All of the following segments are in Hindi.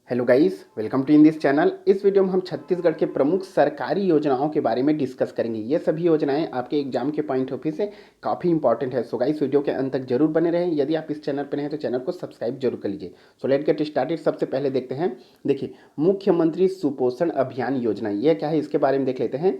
Hello guys, welcome to in this channel. इस वीडियो में हम छत्तीसगढ़ के प्रमुख सरकारी योजनाओं के बारे में डिस्कस करेंगे। ये सभी योजनाएं आपके एग्जाम के पॉइंट ऑफ व्यू से काफ़ी इंपॉर्टेंट है। सो गाइस, वीडियो के अंत तक जरूर बने रहें। यदि आप इस चैनल पर हैं तो चैनल को सब्सक्राइब जरूर कर लीजिए। So let get started. सबसे पहले देखते हैं, देखिए, मुख्यमंत्री सुपोषण अभियान योजना ये क्या है, इसके बारे में देख लेते हैं।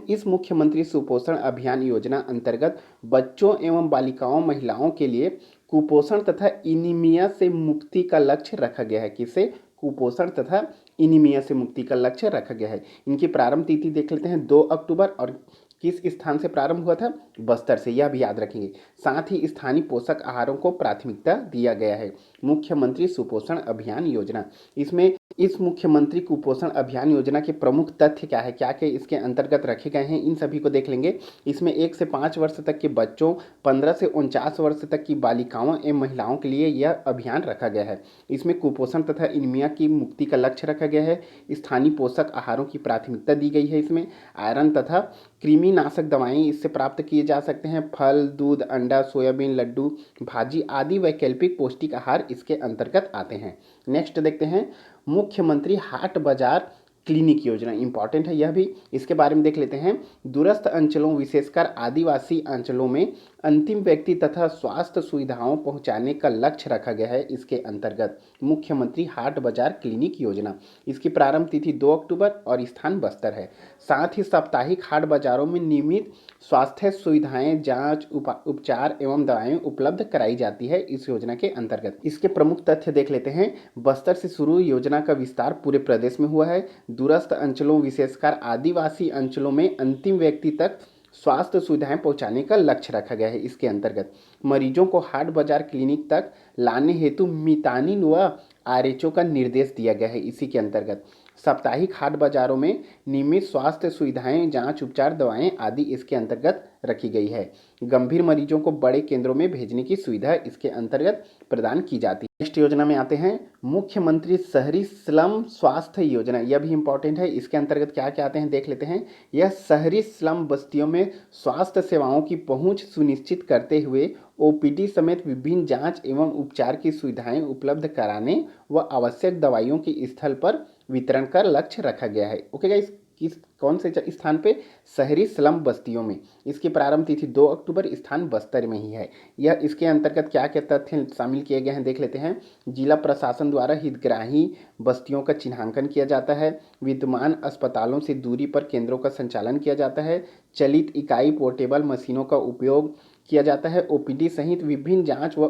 इस मुख्यमंत्री सुपोषण अभियान योजना अंतर्गत बच्चों एवं बालिकाओं महिलाओं के लिए कुपोषण तथा इनीमिया से मुक्ति का लक्ष्य रखा गया है। किसे? कुपोषण तथा इनीमिया से मुक्ति का लक्ष्य रखा गया है। इनकी प्रारंभ तिथि देख लेते हैं, 2 अक्टूबर। और किस स्थान से प्रारंभ हुआ था? बस्तर से, यह भी याद रखेंगे। साथ ही स्थानीय पोषक आहारों को प्राथमिकता दिया गया है। मुख्यमंत्री सुपोषण अभियान योजना, इसमें इस मुख्यमंत्री कुपोषण अभियान योजना के प्रमुख तथ्य क्या है, क्या क्या इसके अंतर्गत रखे गए हैं, इन सभी को देख लेंगे। इसमें 1 से 5 वर्ष तक के बच्चों, 15 से 49 वर्ष तक की बालिकाओं एवं महिलाओं के लिए यह अभियान रखा गया है। इसमें कुपोषण तथा एनीमिया की मुक्ति का लक्ष्य रखा गया है। स्थानीय पोषक आहारों की प्राथमिकता दी गई है। इसमें आयरन तथा कृमिनाशक दवाएं इससे प्राप्त किए जा सकते हैं। फल, दूध, अंडा, सोयाबीन, लड्डू, भाजी आदि वैकल्पिक पौष्टिक आहार इसके अंतर्गत आते हैं। नेक्स्ट देखते हैं, मुख्यमंत्री हाट बाजार क्लिनिक योजना, इंपॉर्टेंट है यह भी, इसके बारे में देख लेते हैं। दूरस्थ अंचलों विशेषकर आदिवासी अंचलों में अंतिम व्यक्ति तथा स्वास्थ्य सुविधाओं पहुंचाने का लक्ष्य रखा गया है। इसके अंतर्गत मुख्यमंत्री हाट बाजार क्लिनिक योजना, इसकी प्रारंभ तिथि 2 अक्टूबर और स्थान बस्तर है। साथ ही साप्ताहिक हाट बाजारों में नियमित स्वास्थ्य सुविधाएं, जांच, उपचार एवं दवाएं उपलब्ध कराई जाती है इस योजना के अंतर्गत। इसके प्रमुख तथ्य देख लेते हैं। बस्तर से शुरू योजना का विस्तार पूरे प्रदेश में हुआ है। दूरस्थ अंचलों विशेषकर आदिवासी अंचलों में अंतिम व्यक्ति तक स्वास्थ्य सुविधाएं पहुंचाने का लक्ष्य रखा गया है। इसके अंतर्गत मरीजों को हाट बाजार क्लिनिक तक लाने हेतु मितानिन व आरएचओ का निर्देश दिया गया है। इसी के अंतर्गत साप्ताहिक हाट बाजारों में नियमित स्वास्थ्य सुविधाएं, जांच, उपचार, दवाएं आदि इसके अंतर्गत रखी गई है। गंभीर मरीजों को बड़े केंद्रों में भेजने की सुविधा इसके अंतर्गत प्रदान की जाती है। नेक्स्ट योजना में आते हैं, मुख्यमंत्री शहरी स्लम स्वास्थ्य योजना, यह भी इंपॉर्टेंट है। इसके अंतर्गत क्या क्या आते हैं देख लेते हैं। यह शहरी स्लम बस्तियों में स्वास्थ्य सेवाओं की पहुंच सुनिश्चित करते हुए ओपीडी समेत विभिन्न जांच एवं उपचार की सुविधाएं उपलब्ध कराने व आवश्यक दवाइयों की स्थल पर वितरण का लक्ष्य रखा गया है। ओके गाइस, किस कौन से स्थान पे? शहरी स्लम बस्तियों में। इसकी प्रारंभ तिथि 2 अक्टूबर, स्थान बस्तर में ही है। यह इसके अंतर्गत क्या क्या तथ्य शामिल किए गए हैं देख लेते हैं। जिला प्रशासन द्वारा हितग्राही बस्तियों का चिन्हांकन किया जाता है। विद्यमान अस्पतालों से दूरी पर केंद्रों का संचालन किया जाता है। चलित इकाई पोर्टेबल मशीनों का उपयोग किया जाता है। ओपीडी सहित विभिन्न जांच व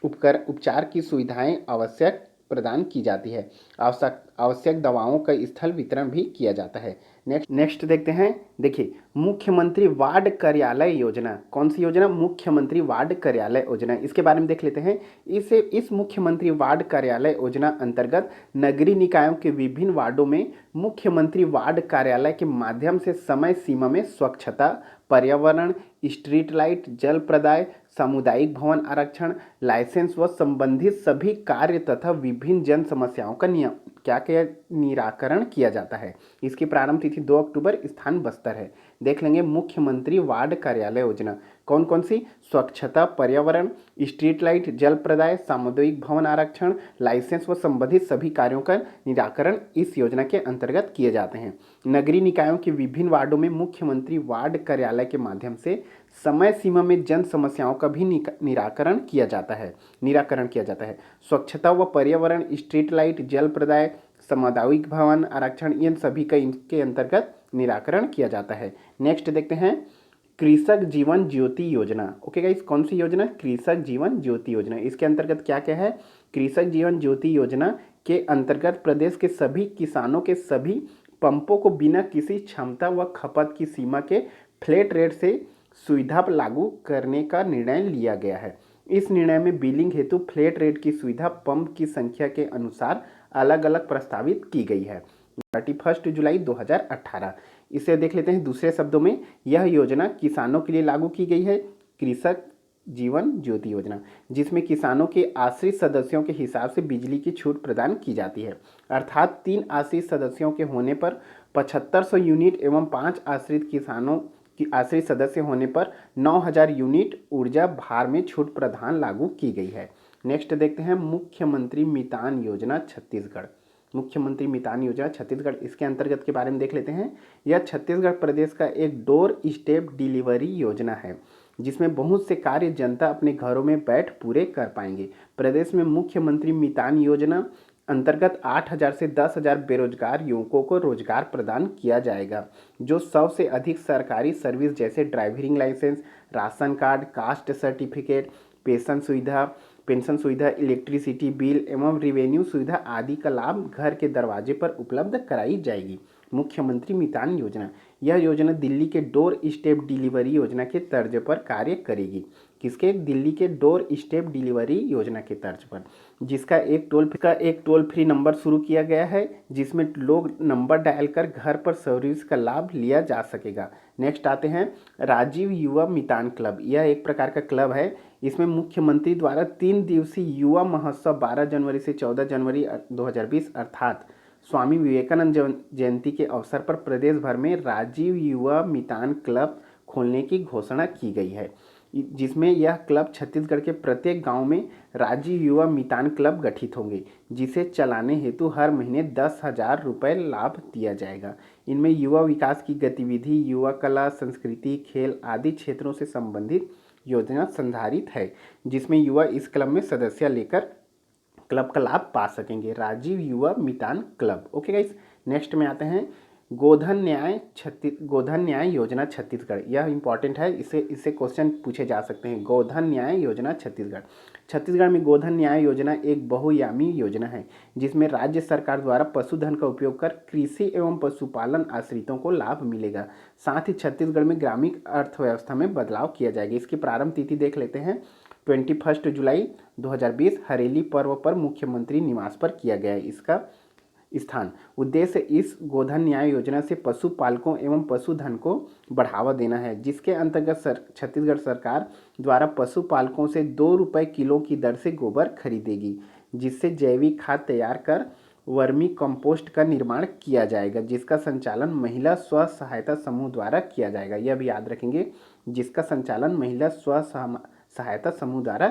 उपचार की सुविधाएं आवश्यक प्रदान की जाती है। आवश्यक दवाओं का स्थल वितरण भी किया जाता है। नेक्स्ट देखते हैं, देखिए, मुख्यमंत्री वार्ड कार्यालय योजना, कौन सी योजना? मुख्यमंत्री वार्ड कार्यालय योजना, इसके बारे में देख लेते हैं। इस मुख्यमंत्री वार्ड कार्यालय योजना अंतर्गत नगरीय निकायों के विभिन्न वार्डों में मुख्यमंत्री वार्ड कार्यालय के माध्यम से समय सीमा में स्वच्छता, पर्यावरण, स्ट्रीट लाइट, जल प्रदाय, सामुदायिक भवन आरक्षण, लाइसेंस व संबंधित सभी कार्य तथा विभिन्न जन समस्याओं का निराकरण किया जाता है। इसकी प्रारंभ तिथि 2 अक्टूबर, स्थान बस्तर है। देख लेंगे, मुख्यमंत्री वार्ड कार्यालय योजना कौन कौन सी? स्वच्छता, पर्यावरण, स्ट्रीट लाइट, जल प्रदाय, सामुदायिक भवन आरक्षण, लाइसेंस व संबंधित सभी कार्यों का निराकरण इस योजना के अंतर्गत किए जाते हैं। नगरीय निकायों के विभिन्न वार्डों में मुख्यमंत्री वार्ड कार्यालय के माध्यम से समय सीमा में जन समस्याओं का भी निराकरण किया जाता है। स्वच्छता व पर्यावरण, स्ट्रीट लाइट, जल प्रदाय, सामुदायिक भवन आरक्षण, इन सभी का इनके अंतर्गत निराकरण किया जाता है। नेक्स्ट देखते हैं, कृषक जीवन ज्योति योजना। ओके गाइस, कौन सी योजना? कृषक जीवन ज्योति योजना। इसके अंतर्गत क्या क्या है? कृषक जीवन ज्योति योजना के अंतर्गत प्रदेश के सभी किसानों के सभी पंपों को बिना किसी क्षमता व खपत की सीमा के फ्लैट रेट से सुविधा लागू करने का निर्णय लिया गया है। इस निर्णय में बिलिंग हेतु फ्लैट रेट की सुविधा पंप की संख्या के अनुसार अलग अलग प्रस्तावित की गई है। 31 जुलाई 2018। इसे देख लेते हैं दूसरे शब्दों में। यह योजना किसानों के लिए लागू की गई है, कृषक जीवन ज्योति योजना, जिसमें किसानों के आश्रित सदस्यों के हिसाब से बिजली की छूट प्रदान की जाती है। अर्थात 3 आश्रित सदस्यों के होने पर 7500 यूनिट एवं 5 आश्रित सदस्य होने पर 9000 यूनिट ऊर्जा भार में छूट प्रदान लागू की गई है। नेक्स्ट देखते हैं मुख्यमंत्री मितान योजना छत्तीसगढ़। मुख्यमंत्री मितान योजना छत्तीसगढ़, इसके अंतर्गत के बारे में देख लेते हैं। यह छत्तीसगढ़ प्रदेश का एक डोर स्टेप डिलीवरी योजना है जिसमें बहुत से कार्य जनता अपने घरों में बैठ पूरे कर पाएंगे। प्रदेश में मुख्यमंत्री मितान योजना अंतर्गत 8,000 से 10,000 बेरोजगार युवकों को रोजगार प्रदान किया जाएगा, जो 100 से अधिक सरकारी सर्विस जैसे driving licence, ration card, caste certificate, pension सुविधा, इलेक्ट्रिसिटी बिल एवं रेवेन्यू सुविधा आदि का लाभ घर के दरवाजे पर उपलब्ध कराई जाएगी। मुख्यमंत्री मितान योजना, यह योजना दिल्ली के डोर स्टेप डिलीवरी योजना के तर्ज पर कार्य करेगी। किसके? दिल्ली के डोर स्टेप डिलीवरी योजना के तर्ज पर, जिसका एक टोल फ्री नंबर शुरू किया गया है जिसमें लोग नंबर डायल कर घर पर सर्विस का लाभ लिया जा सकेगा। नेक्स्ट आते हैं राजीव युवा मितान क्लब। यह एक प्रकार का क्लब है। इसमें मुख्यमंत्री द्वारा 3 दिवसीय युवा महोत्सव 12 जनवरी से 14 जनवरी 2020 अर्थात स्वामी विवेकानंद जयंती के अवसर पर प्रदेश भर में राजीव युवा मितान क्लब खोलने की घोषणा की गई है, जिसमें यह क्लब छत्तीसगढ़ के प्रत्येक गांव में राजीव युवा मितान क्लब गठित होंगे, जिसे चलाने हेतु हर महीने 10,000 रुपये लाभ दिया जाएगा। इनमें युवा विकास की गतिविधि, युवा कला, संस्कृति, खेल आदि क्षेत्रों से संबंधित योजना संधारित है, जिसमें युवा इस क्लब में सदस्य लेकर क्लब का लाभ पा सकेंगे। राजीव युवा मितान क्लब। ओके गाइस, नेक्स्ट में आते हैं गोधन न्याय योजना छत्तीसगढ़। यह इंपॉर्टेंट है, इससे क्वेश्चन पूछे जा सकते हैं। गोधन न्याय योजना छत्तीसगढ़। छत्तीसगढ़ में गोधन न्याय योजना एक बहुआयामी योजना है जिसमें राज्य सरकार द्वारा पशुधन का उपयोग कर कृषि एवं पशुपालन आश्रितों को लाभ मिलेगा। साथ ही छत्तीसगढ़ में ग्रामीण अर्थव्यवस्था में बदलाव किया जाएगा। इसकी प्रारंभ तिथि देख लेते हैं। 21 जुलाई 2020 हरेली पर्व पर मुख्यमंत्री निवास पर किया गया है इसका स्थान। उद्देश्य इस गोधन न्याय योजना से पशुपालकों एवं पशुधन को बढ़ावा देना है, जिसके अंतर्गत छत्तीसगढ़ सरकार द्वारा पशुपालकों से 2 रुपये किलो की दर से गोबर खरीदेगी, जिससे जैविक खाद तैयार कर वर्मी कंपोस्ट का निर्माण किया जाएगा, जिसका संचालन महिला स्व सहायता समूह द्वारा किया जाएगा। यह भी याद रखेंगे, जिसका संचालन महिला स्व सहायता समूह द्वारा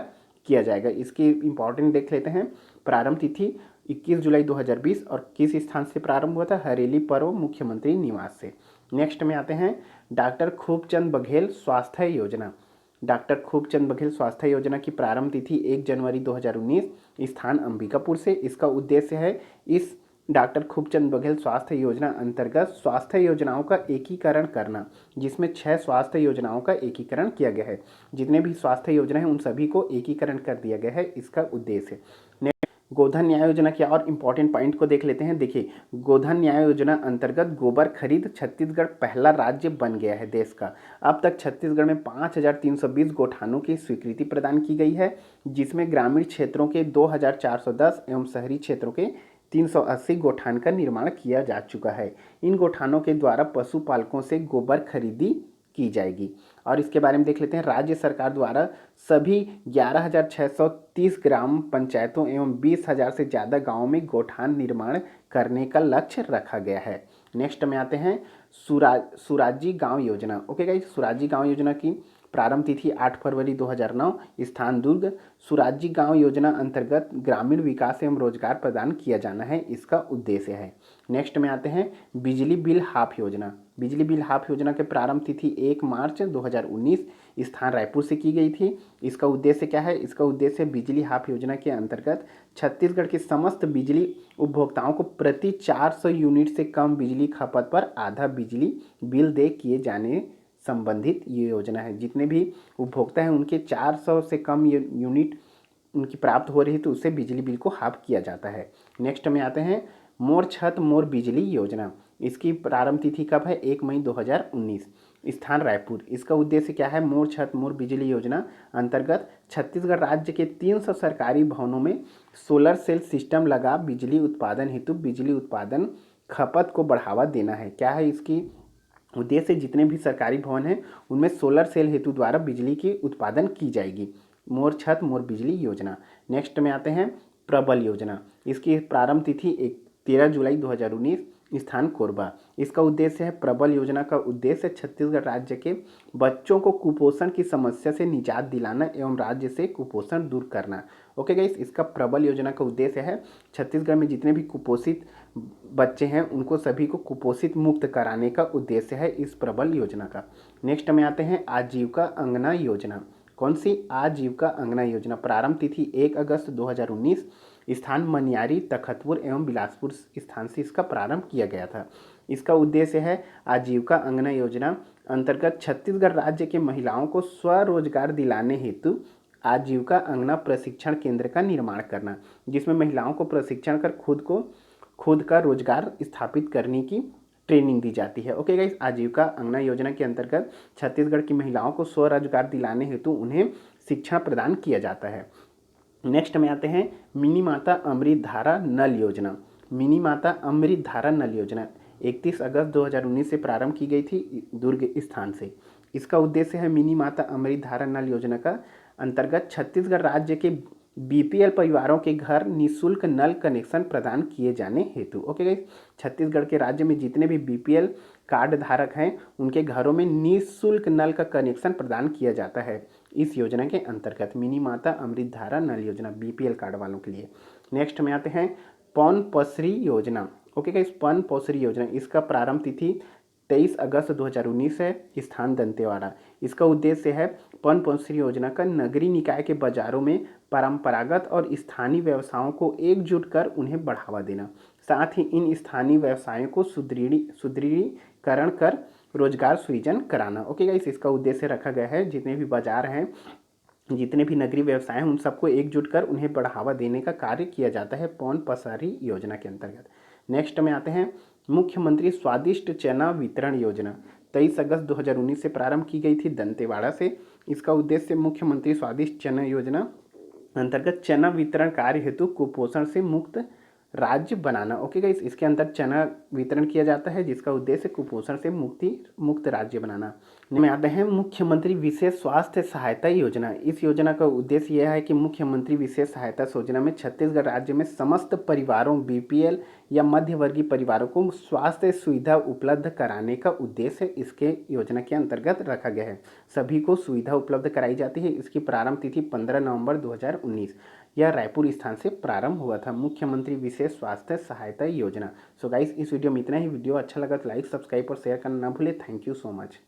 किया जाएगा। इसकी इंपॉर्टेंट देख लेते हैं। प्रारंभ तिथि 21 जुलाई 2020 और किस स्थान से प्रारंभ हुआ था? हरेली पर्व मुख्यमंत्री निवास से। नेक्स्ट में आते हैं डॉक्टर खूबचंद बघेल स्वास्थ्य योजना। डॉक्टर खूबचंद बघेल स्वास्थ्य योजना की प्रारंभ तिथि 1 जनवरी 2019, स्थान अंबिकापुर से। इसका उद्देश्य है इस डॉक्टर खूबचंद बघेल स्वास्थ्य योजना अंतर्गत स्वास्थ्य योजनाओं का एकीकरण करना, जिसमें 6 स्वास्थ्य योजनाओं का एकीकरण किया गया है। जितने भी स्वास्थ्य योजना है उन सभी को एकीकरण कर दिया गया है, इसका उद्देश्य। गोधन न्याय योजना के और इम्पॉर्टेंट पॉइंट को देख लेते हैं। देखिए, गोधन न्याय योजना अंतर्गत गोबर खरीद छत्तीसगढ़ पहला राज्य बन गया है देश का। अब तक छत्तीसगढ़ में 5,320 गौठानों की स्वीकृति प्रदान की गई है, जिसमें ग्रामीण क्षेत्रों के 2,410 एवं शहरी क्षेत्रों के 380 गौठान का निर्माण किया जा चुका है। इन गौठानों के द्वारा पशुपालकों से गोबर खरीदी की जाएगी। और इसके बारे में देख लेते हैं। राज्य सरकार द्वारा सभी 11,630 ग्राम पंचायतों एवं 20,000 से ज़्यादा गांवों में गौठान निर्माण करने का लक्ष्य रखा गया है। नेक्स्ट में आते हैं सुराजी गांव योजना। ओके गाइस, सुराजी गांव योजना की प्रारंभ तिथि 8 फरवरी 2009, स्थान दुर्ग। सुराजी गांव योजना अंतर्गत ग्रामीण विकास एवं रोजगार प्रदान किया जाना है, इसका उद्देश्य है। नेक्स्ट में आते हैं बिजली बिल हाफ योजना। बिजली बिल हाफ योजना के प्रारंभ तिथि 1 मार्च 2019, स्थान रायपुर से की गई थी। इसका उद्देश्य क्या है? इसका उद्देश्य बिजली हाफ योजना के अंतर्गत छत्तीसगढ़ के समस्त बिजली उपभोक्ताओं को प्रति 400 यूनिट से कम बिजली खपत पर आधा बिजली बिल दे किए जाने संबंधित ये योजना है। जितने भी उपभोक्ता हैं उनके 400 से कम यूनिट उनकी प्राप्त हो रही है तो उससे बिजली बिल को हाफ किया जाता है। नेक्स्ट में आते हैं मोर छत मोर बिजली योजना। इसकी प्रारंभ तिथि कब है? 1 मई 2019, स्थान रायपुर। इसका उद्देश्य क्या है? मोर छत मोर बिजली योजना अंतर्गत छत्तीसगढ़ राज्य के 300 सरकारी भवनों में सोलर सेल सिस्टम लगा बिजली उत्पादन हेतु बिजली उत्पादन खपत को बढ़ावा देना है। क्या है इसकी उद्देश्य? जितने भी सरकारी भवन हैं उनमें सोलर सेल हेतु द्वारा बिजली की उत्पादन की जाएगी। मोर छत मोर बिजली योजना। नेक्स्ट में आते हैं प्रबल योजना। इसकी प्रारंभ तिथि 13 जुलाई 2019, स्थान कोरबा। इसका उद्देश्य है प्रबल योजना का उद्देश्य छत्तीसगढ़ राज्य के बच्चों को कुपोषण की समस्या से निजात दिलाना एवं राज्य से कुपोषण दूर करना। ओके गाइस, इसका प्रबल योजना का उद्देश्य है छत्तीसगढ़ में जितने भी कुपोषित बच्चे हैं उनको सभी को कुपोषित मुक्त कराने का उद्देश्य है इस प्रबल योजना का। नेक्स्ट में आते हैं आजीविका अंगना योजना। कौन सी? आजीविका अंगना योजना। प्रारंभ तिथि 1 अगस्त 2019, स्थान मनियारी, तखतपुर एवं बिलासपुर स्थान से इसका प्रारंभ किया गया था। इसका उद्देश्य है आजीविका अंगना योजना अंतर्गत छत्तीसगढ़ राज्य के महिलाओं को स्वरोजगार दिलाने हेतु आजीविका अंगना प्रशिक्षण केंद्र का निर्माण करना, जिसमें महिलाओं को प्रशिक्षण कर खुद का रोजगार स्थापित करने की ट्रेनिंग दी जाती है। ओके गाइस, आजीविका अंगना योजना के अंतर्गत छत्तीसगढ़ की महिलाओं को स्वरोजगार दिलाने हेतु उन्हें शिक्षा प्रदान किया जाता है। नेक्स्ट में आते हैं मिनी माता अमृत धारा नल योजना। मिनी माता अमृत धारा नल योजना 31 अगस्त 2019 से प्रारंभ की गई थी दुर्ग स्थान से। इसका उद्देश्य है मिनी माता अमृत धारा नल योजना का अंतर्गत छत्तीसगढ़ राज्य के बीपीएल परिवारों के घर निःशुल्क नल कनेक्शन प्रदान किए जाने हेतु। ओके गाइस, छत्तीसगढ़ के राज्य में जितने भी बीपीएल कार्ड धारक हैं उनके घरों में निःशुल्क नल का कनेक्शन प्रदान किया जाता है इस योजना के अंतर्गत। मिनी माता अमृत धारा नल योजना बीपीएल कार्ड वालों के लिए। नेक्स्ट में आते हैं पौन पसरी योजना। ओके गाइस, पौन पसरी योजना, इसका प्रारंभ तिथि 23 अगस्त 2019 है, स्थान दंतेवाड़ा। इसका उद्देश्य है पौन पसरी योजना का नगरीय निकाय के बाजारों में परंपरागत और स्थानीय व्यवसायों को एकजुट कर उन्हें बढ़ावा देना, साथ ही इन स्थानीय व्यवसायों को सुदृढ़ीकरण कर रोजगार सृजन कराना। ओके गाइस, इसका उद्देश्य रखा गया है जितने भी बाजार हैं, जितने भी नगरीय व्यवसाय हैं उन सबको एकजुट कर उन्हें बढ़ावा देने का कार्य किया जाता है पौन पसारी योजना के अंतर्गत। नेक्स्ट में आते हैं मुख्यमंत्री स्वादिष्ट चना वितरण योजना। 23 अगस्त 2019 से प्रारंभ की गई थी दंतेवाड़ा से। इसका उद्देश्य मुख्यमंत्री स्वादिष्ट चना योजना अंतर्गत चना वितरण कार्य हेतु कुपोषण से मुक्त राज्य बनाना। ओके गाइस, इसके अंदर चना वितरण किया जाता है जिसका उद्देश्य कुपोषण से मुक्त राज्य बनाना। में आते हैं मुख्यमंत्री विशेष स्वास्थ्य सहायता योजना। इस योजना का उद्देश्य यह है कि मुख्यमंत्री विशेष सहायता योजना में छत्तीसगढ़ राज्य में समस्त परिवारों बीपीएल या मध्य वर्गीय परिवारों को स्वास्थ्य सुविधा उपलब्ध कराने का उद्देश्य इसके योजना के अंतर्गत रखा गया है। सभी को सुविधा उपलब्ध कराई जाती है। इसकी प्रारंभ तिथि 15 नवंबर 2019 यह रायपुर स्थान से प्रारंभ हुआ था, मुख्यमंत्री विशेष स्वास्थ्य सहायता योजना। सो गाइस, इस वीडियो में इतना ही। वीडियो अच्छा लगा तो लाइक, सब्सक्राइब और शेयर करना ना भूले। Thank you so much.